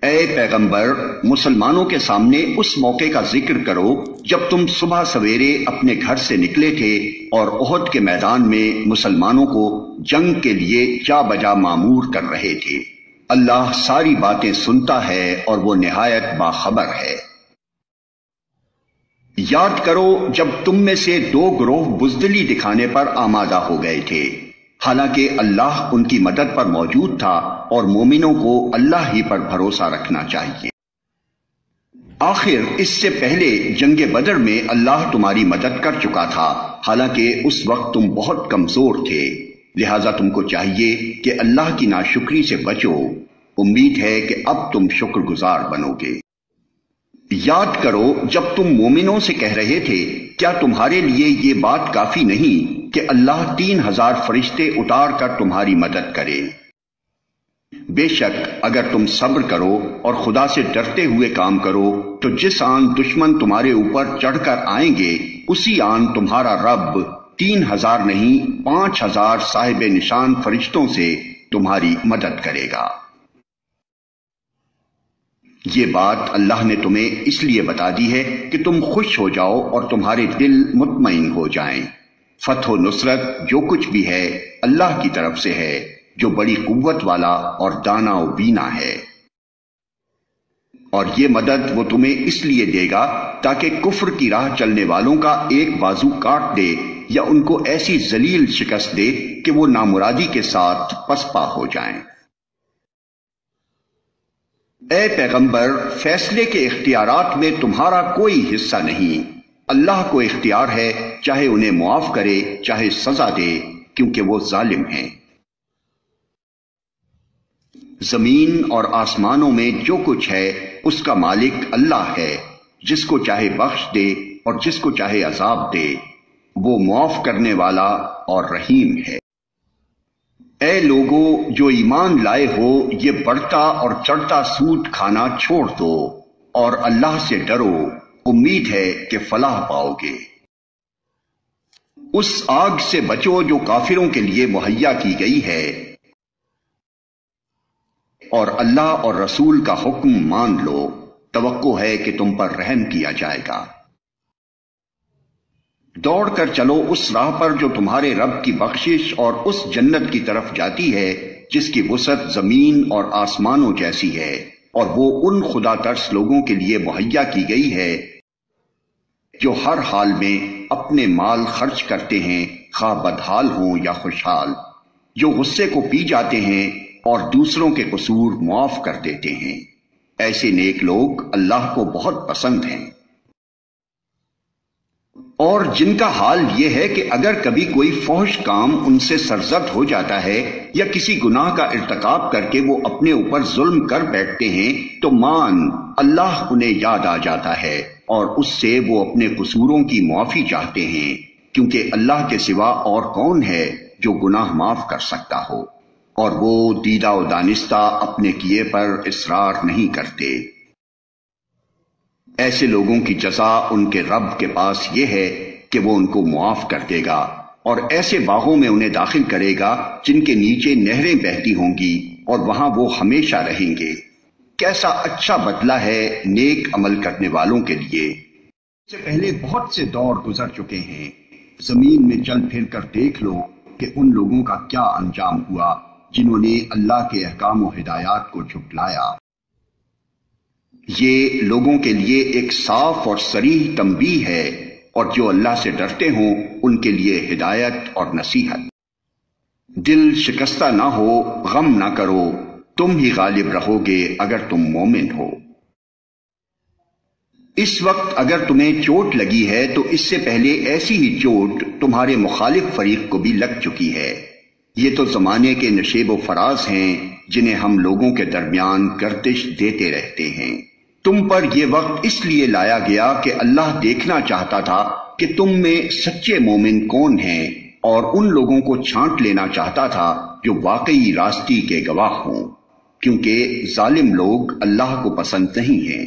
اے پیغمبر، مسلمانوں کے سامنے اس موقع کا ذکر کرو جب تم صبح سویرے اپنے گھر سے نکلے تھے اور احد کے میدان میں مسلمانوں کو جنگ کے لیے جا بجا مامور کر رہے تھے۔ اللہ ساری باتیں سنتا ہے اور وہ نہایت باخبر ہے۔ یاد کرو جب تم میں سے دو گروہ بزدلی دکھانے پر آمادہ ہو گئے تھے، حالانکہ اللہ ان کی مدد پر موجود تھا اور مومنوں کو اللہ ہی پر بھروسہ رکھنا چاہیے۔ آخر اس سے پہلے جنگ بدر میں اللہ تمہاری مدد کر چکا تھا، حالانکہ اس وقت تم بہت کمزور تھے، لہذا تم کو چاہیے کہ اللہ کی ناشکری سے بچو۔ امید ہے کہ اب تم شکر گزار بنو گے۔ یاد کرو جب تم مومنوں سے کہہ رہے تھے، کیا تمہارے لیے یہ بات کافی نہیں کہ اللہ 3000 فرشتے اتار کر تمہاری مدد کرے؟ بے شک اگر تم صبر کرو اور خدا سے ڈرتے ہوئے کام کرو تو جس آن دشمن تمہارے اوپر چڑھ کر آئیں گے، اسی آن تمہارا رب 3000 نہیں 5000 صاحب نشان فرشتوں سے تمہاری مدد کرے گا۔ یہ بات اللہ نے تمہیں اس لیے بتا دی ہے کہ تم خوش ہو جاؤ اور تمہارے دل مطمئن ہو جائیں۔ فتح و نصرت جو کچھ بھی ہے اللہ کی طرف سے ہے، جو بڑی قوت والا اور دانا و بینا ہے۔ اور یہ مدد وہ تمہیں اس لیے دے گا تاکہ کفر کی راہ چلنے والوں کا ایک بازو کاٹ دے یا ان کو ایسی ذلیل شکست دے کہ وہ نامرادی کے ساتھ پسپا ہو جائیں۔ اے پیغمبر، فیصلے کے اختیارات میں تمہارا کوئی حصہ نہیں، اللہ کو اختیار ہے، چاہے انہیں معاف کرے چاہے سزا دے، کیونکہ وہ ظالم ہیں۔ زمین اور آسمانوں میں جو کچھ ہے اس کا مالک اللہ ہے، جس کو چاہے بخش دے اور جس کو چاہے عذاب دے، وہ معاف کرنے والا اور رحیم ہے۔ اے لوگو جو ایمان لائے ہو، یہ بڑھتا اور چڑھتا سود کھانا چھوڑ دو اور اللہ سے ڈرو، امید ہے کہ فلاح پاؤ گے۔ اس آگ سے بچو جو کافروں کے لیے مہیا کی گئی ہے، اور اللہ اور رسول کا حکم مان لو، توقع ہے کہ تم پر رحم کیا جائے گا۔ دوڑ کر چلو اس راہ پر جو تمہارے رب کی بخشش اور اس جنت کی طرف جاتی ہے جس کی وسعت زمین اور آسمانوں جیسی ہے، اور وہ ان خدا ترس لوگوں کے لیے مہیا کی گئی ہے جو ہر حال میں اپنے مال خرچ کرتے ہیں، خواہ بدحال ہوں یا خوشحال، جو غصے کو پی جاتے ہیں اور دوسروں کے قصور معاف کر دیتے ہیں۔ ایسے نیک لوگ اللہ کو بہت پسند ہیں۔ اور جن کا حال یہ ہے کہ اگر کبھی کوئی فحش کام ان سے سرزد ہو جاتا ہے یا کسی گناہ کا ارتکاب کر کے وہ اپنے اوپر ظلم کر بیٹھتے ہیں تو اللہ انہیں یاد آ جاتا ہے اور اس سے وہ اپنے قصوروں کی معافی چاہتے ہیں، کیونکہ اللہ کے سوا اور کون ہے جو گناہ معاف کر سکتا ہو، اور وہ دیدہ و دانستہ اپنے کیے پر اصرار نہیں کرتے۔ ایسے لوگوں کی جزا ان کے رب کے پاس یہ ہے کہ وہ ان کو معاف کر دے گا اور ایسے باغوں میں انہیں داخل کرے گا جن کے نیچے نہریں بہتی ہوں گی، اور وہاں وہ ہمیشہ رہیں گے۔ کیسا اچھا بدلہ ہے نیک عمل کرنے والوں کے لیے۔ اس سے پہلے بہت سے دور گزر چکے ہیں، زمین میں چل پھر کر دیکھ لو کہ ان لوگوں کا کیا انجام ہوا جنہوں نے اللہ کے احکام و ہدایات کو جھٹلایا۔ یہ لوگوں کے لیے ایک صاف اور صریح تنبیہ ہے، اور جو اللہ سے ڈرتے ہوں ان کے لیے ہدایت اور نصیحت۔ دل شکستہ نہ ہو، غم نہ کرو، تم ہی غالب رہو گے اگر تم مومن ہو۔ اس وقت اگر تمہیں چوٹ لگی ہے تو اس سے پہلے ایسی ہی چوٹ تمہارے مخالف فریق کو بھی لگ چکی ہے۔ یہ تو زمانے کے نشیب و فراز ہیں جنہیں ہم لوگوں کے درمیان گردش دیتے رہتے ہیں۔ تم پر یہ وقت اس لیے لایا گیا کہ اللہ دیکھنا چاہتا تھا کہ تم میں سچے مومن کون ہیں، اور ان لوگوں کو چھانٹ لینا چاہتا تھا جو واقعی راستی کے گواہ ہوں، کیونکہ ظالم لوگ اللہ کو پسند نہیں ہیں۔